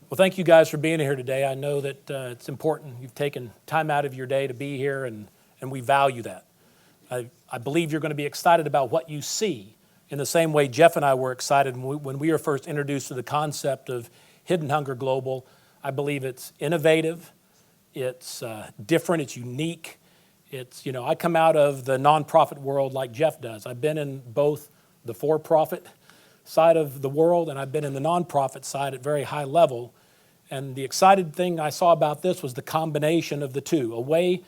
Well, thank you guys for being here today. I know that it's important. You've taken time out of your day to be here, and we value that. I believe you're going to be excited about what you see in the same way Jeff and I were excited when we were first introduced to the concept of Hidden Hunger Global. I believe it's innovative, it's different, it's unique. I come out of the nonprofit world like Jeff does. I've been in both the for-profit side of the world, and I've been in the nonprofit side at very high level. And the exciting thing I saw about this was the combination of the two, a way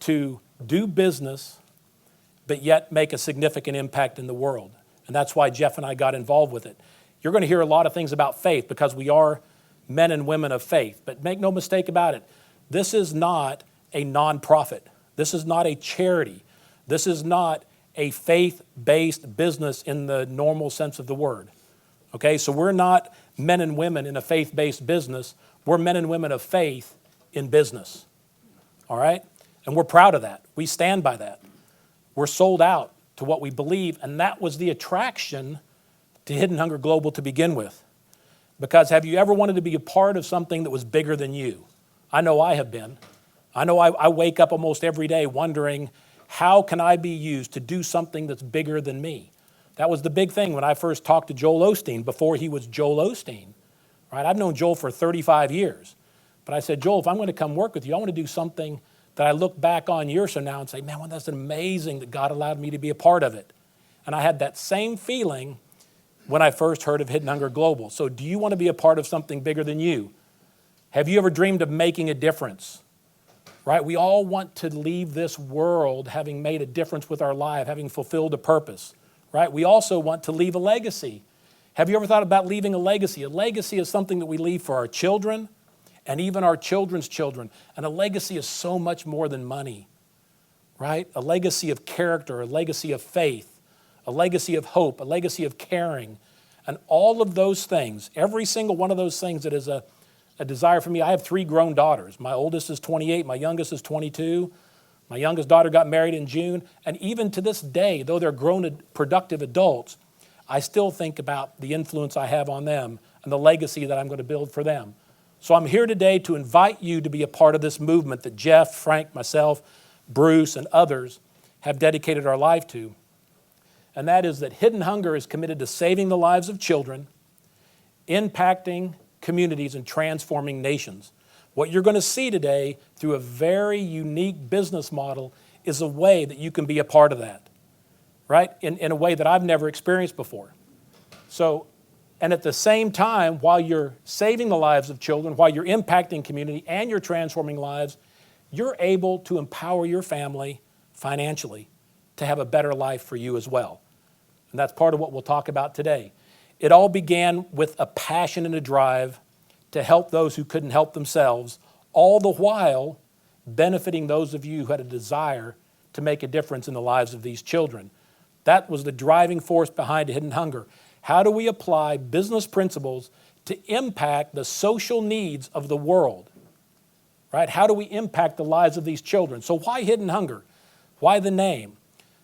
to do business, but yet make a significant impact in the world. And that's why Jeff and I got involved with it. You're going to hear a lot of things about faith because we are men and women of faith. But make no mistake about it, this is not a nonprofit. This is not a charity. This is not a faith-based business in the normal sense of the word. Okay, so we're not men and women in a faith-based business. We're men and women of faith in business. All right? And we're proud of that. We stand by that. We're sold out to what we believe, and that was the attraction to Hidden Hunger Global to begin with. Because have you ever wanted to be a part of something that was bigger than you? I know I have been. I know I wake up almost every day wondering, how can I be used to do something that's bigger than me? That was the big thing when I first talked to Joel Osteen before he was Joel Osteen. Right? I've known Joel for 35 years. But I said, Joel, if I'm going to come work with you, I want to do something that I look back on years from now and say, man, well, that's amazing that God allowed me to be a part of it. And I had that same feeling when I first heard of Hidden Hunger Global. So do you want to be a part of something bigger than you? Have you ever dreamed of making a difference? Right? We all want to leave this world having made a difference with our life, having fulfilled a purpose. Right? We also want to leave a legacy. Have you ever thought about leaving a legacy? A legacy is something that we leave for our children and even our children's children. And a legacy is so much more than money. Right? A legacy of character, a legacy of faith, a legacy of hope, a legacy of caring. And all of those things, every single one of those things that is a desire for me. I have 3 grown daughters. My oldest is 28, my youngest is 22. My youngest daughter got married in June. And even to this day, though they're grown, productive adults, I still think about the influence I have on them and the legacy that I'm going to build for them. So I'm here today to invite you to be a part of this movement that Jeff, Frank, myself, Bruce, and others have dedicated our life to. And that is that Hidden Hunger is committed to saving the lives of children, impacting communities, and transforming nations. What you're going to see today through a very unique business model is a way that you can be a part of that, right? In a way that I've never experienced before. So, and at the same time, while you're saving the lives of children, while you're impacting community and you're transforming lives, you're able to empower your family financially to have a better life for you as well. And that's part of what we'll talk about today. It all began with a passion and a drive to help those who couldn't help themselves, all the while benefiting those of you who had a desire to make a difference in the lives of these children. That was the driving force behind Hidden Hunger. How do we apply business principles to impact the social needs of the world? Right? How do we impact the lives of these children? So why Hidden Hunger? Why the name?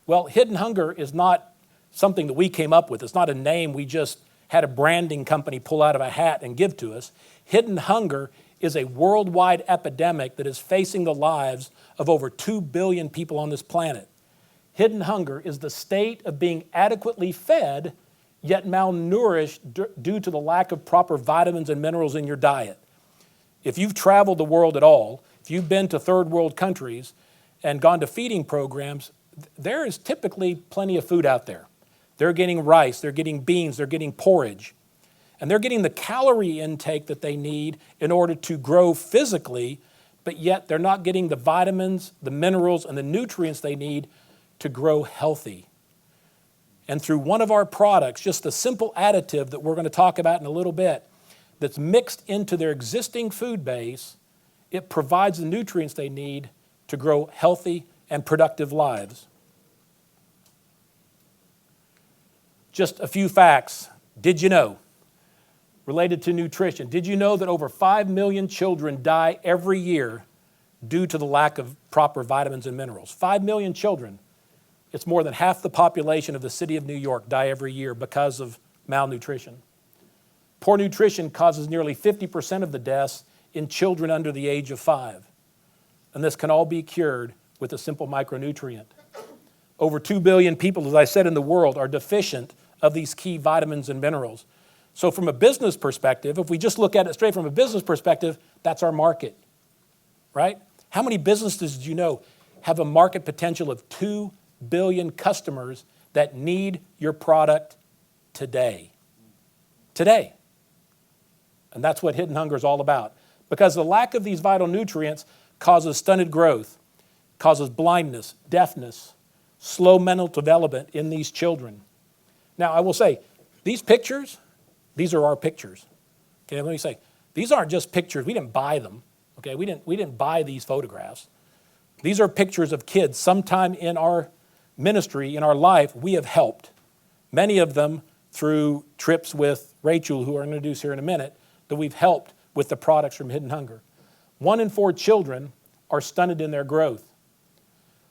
Well, Hidden Hunger is not something that we came up with. It's not a name we just had a branding company pull out of a hat and give to us. Hidden hunger is a worldwide epidemic that is facing the lives of over 2 billion people on this planet. Hidden hunger is the state of being adequately fed, yet malnourished due to the lack of proper vitamins and minerals in your diet. If you've traveled the world at all, if you've been to third world countries and gone to feeding programs, there is typically plenty of food out there. They're getting rice, they're getting beans, they're getting porridge. And they're getting the calorie intake that they need in order to grow physically, but yet they're not getting the vitamins, the minerals, and the nutrients they need to grow healthy. And through one of our products, just a simple additive that we're going to talk about in a little bit, that's mixed into their existing food base, it provides the nutrients they need to grow healthy and productive lives. Just a few facts. Did you know? Related to nutrition. Did you know that over 5 million children die every year due to the lack of proper vitamins and minerals? 5 million children. It's more than half the population of the city of New York die every year because of malnutrition. Poor nutrition causes nearly 50% of the deaths in children under the age of 5. And this can all be cured with a simple micronutrient. Over 2 billion people, as I said, in the world are deficient of these key vitamins and minerals. So from a business perspective, if we just look at it straight from a business perspective, that's our market, right? How many businesses do you know have a market potential of 2 billion customers that need your product today? Today. And that's what Hidden Hunger is all about. Because the lack of these vital nutrients causes stunted growth, causes blindness, deafness, slow mental development in these children. Now, I will say, these pictures, these are our pictures. Okay, let me say, these aren't just pictures. We didn't buy them. Okay, we didn't buy these photographs. These are pictures of kids. Sometime in our ministry, in our life, we have helped. Many of them through trips with Rachel, who I'm going to introduce here in a minute, that we've helped with the products from Hidden Hunger. 1 in 4 children are stunted in their growth.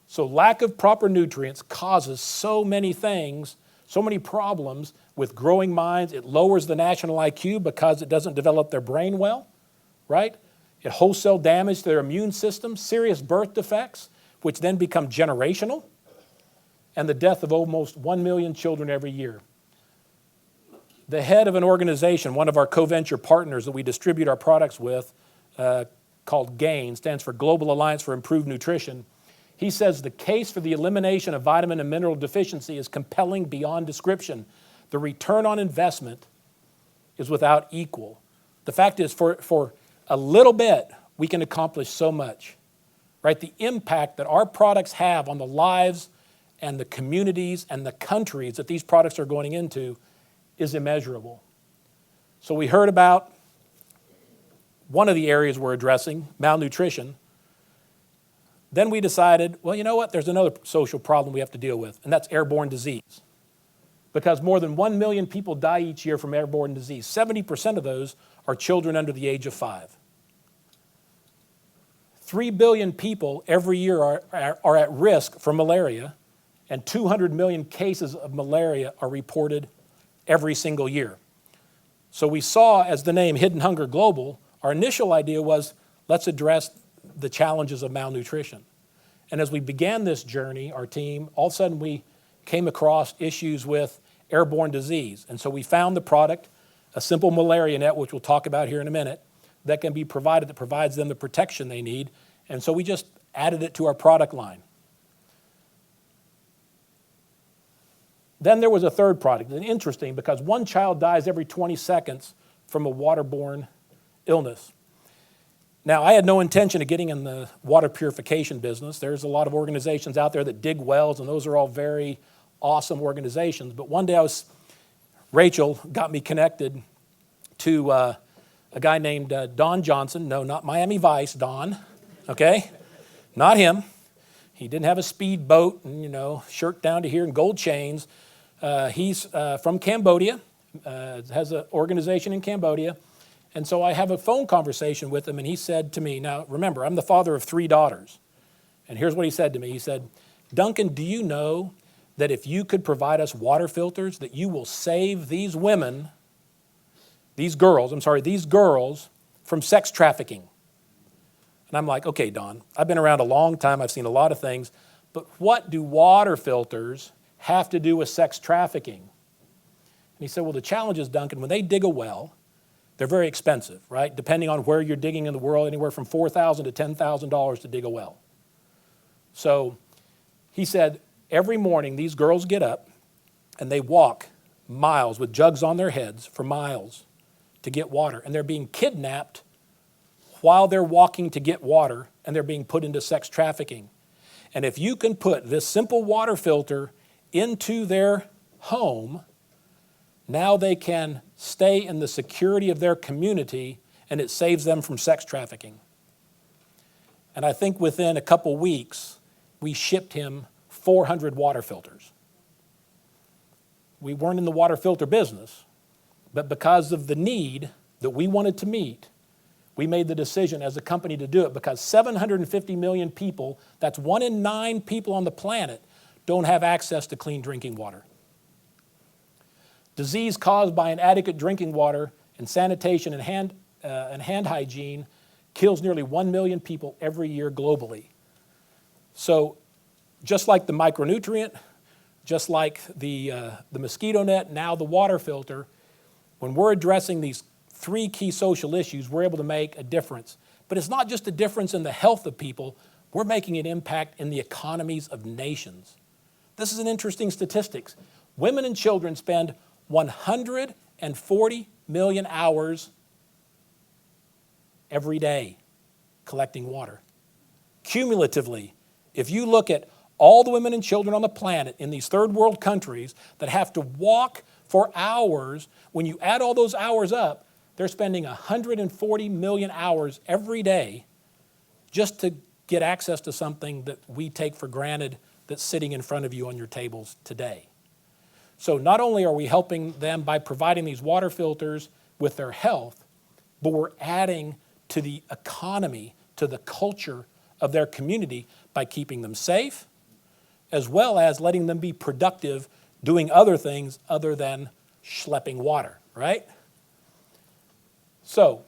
So lack of proper nutrients causes so many things, so many problems with growing minds. It lowers the national IQ because it doesn't develop their brain well, right? It wholesale damage to their immune system, serious birth defects, which then become generational, and the death of almost 1 million children every year. The head of an organization, one of our co-venture partners that we distribute our products with, called GAIN, stands for Global Alliance for Improved Nutrition. He says the case for the elimination of vitamin and mineral deficiency is compelling beyond description. The return on investment is without equal. The fact is, for a little bit, we can accomplish so much, right? The impact that our products have on the lives and the communities and the countries that these products are going into is immeasurable. So we heard about one of the areas we're addressing, malnutrition. Then we decided, well, you know what? There's another social problem we have to deal with, and that's airborne disease. Because more than 1 million people die each year from airborne disease. 70% of those are children under the age of 5. 3 billion people every year are at risk for malaria, and 200 million cases of malaria are reported every single year. So we saw, as the name Hidden Hunger Global, our initial idea was, let's address the challenges of malnutrition. And as we began this journey, our team, all of a sudden we came across issues with airborne disease. And so we found the product, a simple malaria net, which we'll talk about here in a minute, that can be provided, that provides them the protection they need. And so we just added it to our product line. Then there was a third product, and interesting because 1 child dies every 20 seconds from a waterborne illness. Now, I had no intention of getting in the water purification business. There's a lot of organizations out there that dig wells, and those are all very awesome organizations. But one day Rachel got me connected to a guy named Don Johnson. No, not Miami Vice, Don, okay? Not him. He didn't have a speedboat and, shirt down to here and gold chains. He's from Cambodia, has an organization in Cambodia. And so I have a phone conversation with him, and he said to me, now remember, I'm the father of 3 daughters. And here's what he said to me. He said, Duncan, do you know that if you could provide us water filters, that you will save these girls from sex trafficking? And I'm like, okay, Don, I've been around a long time. I've seen a lot of things. But what do water filters have to do with sex trafficking? And he said, well, the challenge is, Duncan, when they dig a well, they're very expensive, right? Depending on where you're digging in the world, anywhere from $4,000 to $10,000 to dig a well. So he said, every morning these girls get up and they walk miles with jugs on their heads for miles to get water. And they're being kidnapped while they're walking to get water, and they're being put into sex trafficking. And if you can put this simple water filter into their home, now they can stay in the security of their community, and it saves them from sex trafficking. And I think within a couple weeks, we shipped him 400 water filters. We weren't in the water filter business, but because of the need that we wanted to meet, we made the decision as a company to do it, because 750 million people, that's 1 in 9 people on the planet, don't have access to clean drinking water. Disease caused by inadequate drinking water and sanitation and hand hygiene kills nearly 1 million people every year globally. So just like the micronutrient, just like the mosquito net, now the water filter, when we're addressing these 3 key social issues, we're able to make a difference. But it's not just a difference in the health of people, we're making an impact in the economies of nations. This is an interesting statistics. Women and children spend 140 million hours every day collecting water. Cumulatively, if you look at all the women and children on the planet in these third world countries that have to walk for hours, when you add all those hours up, they're spending 140 million hours every day just to get access to something that we take for granted that's sitting in front of you on your tables today. So not only are we helping them by providing these water filters with their health, but we're adding to the economy, to the culture of their community by keeping them safe, as well as letting them be productive doing other things other than schlepping water, right? So,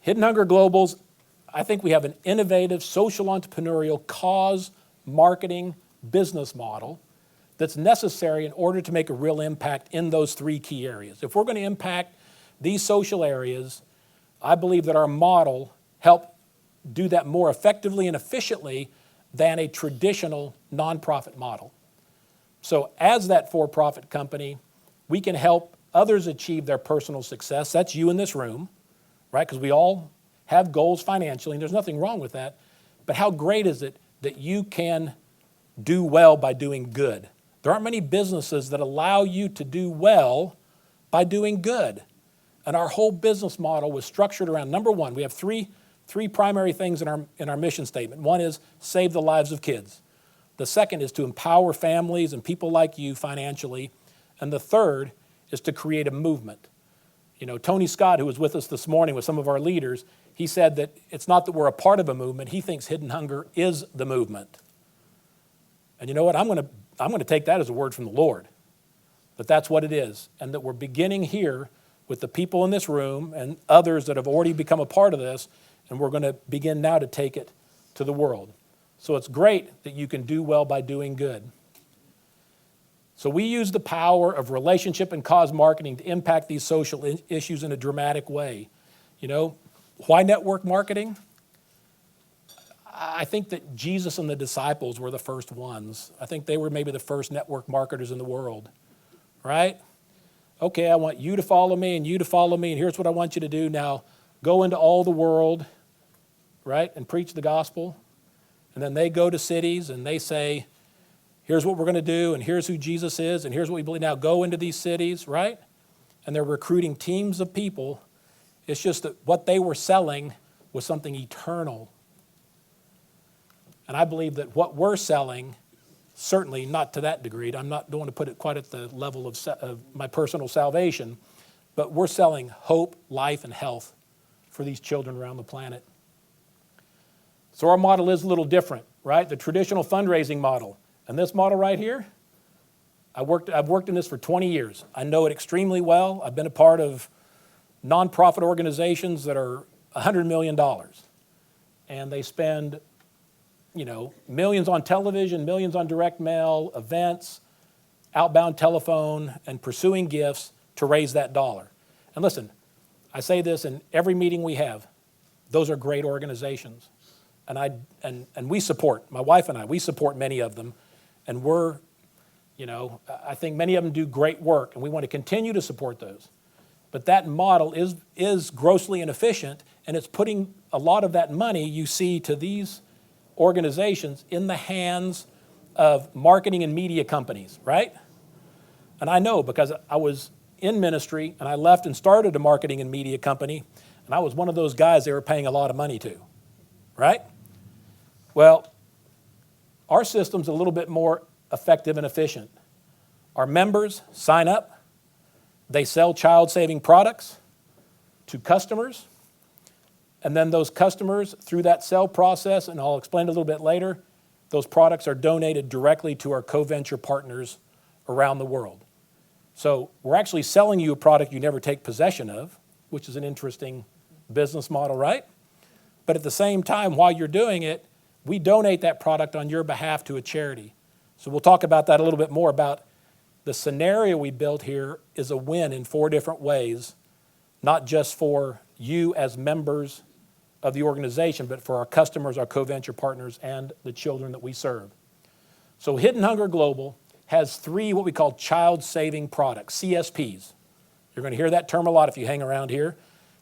Hidden Hunger Globals, I think we have an innovative social entrepreneurial cause marketing business model that's necessary in order to make a real impact in those 3 key areas. If we're going to impact these social areas, I believe that our model helps do that more effectively and efficiently than a traditional nonprofit model. So as that for-profit company, we can help others achieve their personal success. That's you in this room, right? Because we all have goals financially, and there's nothing wrong with that. But how great is it that you can do well by doing good? There aren't many businesses that allow you to do well by doing good. And our whole business model was structured around, number one, we have three primary things in our mission statement. One is save the lives of kids. The second is to empower families and people like you financially. And the third is to create a movement. You know, Tony Scott, who was with us this morning with some of our leaders, he said that it's not that we're a part of a movement. He thinks Hidden Hunger is the movement. And you know what? I'm going to take that as a word from the Lord, that that's what it is, and that we're beginning here with the people in this room and others that have already become a part of this, and we're going to begin now to take it to the world. So it's great that you can do well by doing good. So we use the power of relationship and cause marketing to impact these social issues in a dramatic way. You know, why network marketing? I think that Jesus and the disciples were the first ones. I think they were maybe the first network marketers in the world, right? Okay, I want you to follow me and you to follow me, and here's what I want you to do. Now, go into all the world, right, and preach the gospel. And then they go to cities and they say, here's what we're going to do, and here's who Jesus is, and here's what we believe. Now go into these cities, right? And they're recruiting teams of people. It's just that what they were selling was something eternal. And I believe that what we're selling, certainly not to that degree, don't want to put it quite at the level of my personal salvation, but we're selling hope, life, and health for these children around the planet. So our model is a little different, right? The traditional fundraising model. And this model right here, I've worked in this for 20 years. I know it extremely well. I've been a part of nonprofit organizations that are $100 million. And they spend, you know, millions on television, millions on direct mail, events, outbound telephone, and pursuing gifts to raise that dollar. And listen, I say this in every meeting we have. Those are great organizations. And we support, my wife and I, we support many of them. And we're, you know, I think many of them do great work, and we want to continue to support those. But that model is grossly inefficient, and it's putting a lot of that money you see to these organizations in the hands of marketing and media companies, right? And I know because I was in ministry, and I left and started a marketing and media company, and I was one of those guys they were paying a lot of money to, right? Well, our system's a little bit more effective and efficient. Our members sign up, they sell child-saving products to customers, and then those customers, through that sell process, and I'll explain a little bit later, those products are donated directly to our co-venture partners around the world. So we're actually selling you a product you never take possession of, which is an interesting business model, right? But at the same time, while you're doing it, we donate that product on your behalf to a charity. So we'll talk about that a little bit more. About the scenario we built here is a win in 4 different ways, not just for you as members of the organization, but for our customers, our co-venture partners, and the children that we serve. So Hidden Hunger Global has 3 what we call child-saving products, CSPs. You're going to hear that term a lot if you hang around here,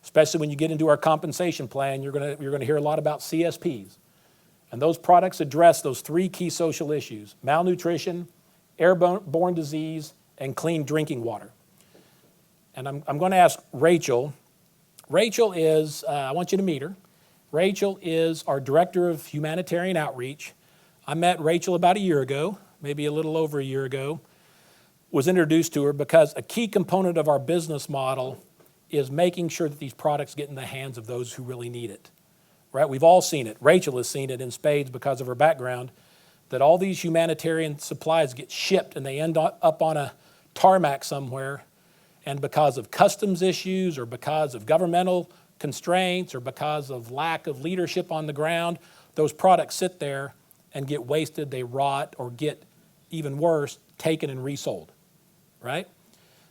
especially when you get into our compensation plan. You're going to hear a lot about CSPs. And those products address those 3 key social issues: malnutrition, airborne disease, and clean drinking water. And I'm going to ask Rachel. Rachel is, I want you to meet her. Rachel is our Director of Humanitarian Outreach. I met Rachel about a year ago, maybe a little over a year ago. Was introduced to her because a key component of our business model is making sure that these products get in the hands of those who really need it. Right? We've all seen it. Rachel has seen it in spades because of her background, that all these humanitarian supplies get shipped and they end up on a tarmac somewhere, and because of customs issues or because of governmental constraints or because of lack of leadership on the ground, those products sit there and get wasted, they rot, or get, even worse, taken and resold, right?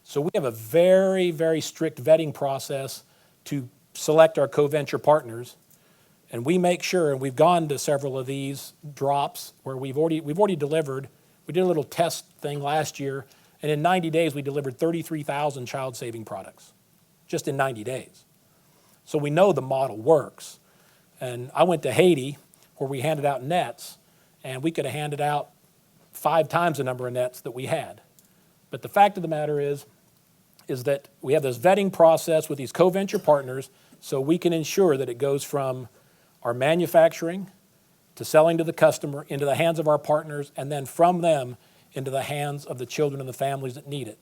So we have a very, very strict vetting process to select our co-venture partners. And we make sure, and we've gone to several of these drops where we've already delivered. We did a little test thing last year, and in 90 days we delivered 33,000 child-saving products, just in 90 days. So we know the model works. And I went to Haiti, where we handed out nets, and we could have handed out 5 times the number of nets that we had. But the fact of the matter is that we have this vetting process with these co-venture partners, so we can ensure that it goes from our manufacturing to selling to the customer into the hands of our partners, and then from them into the hands of the children and the families that need it.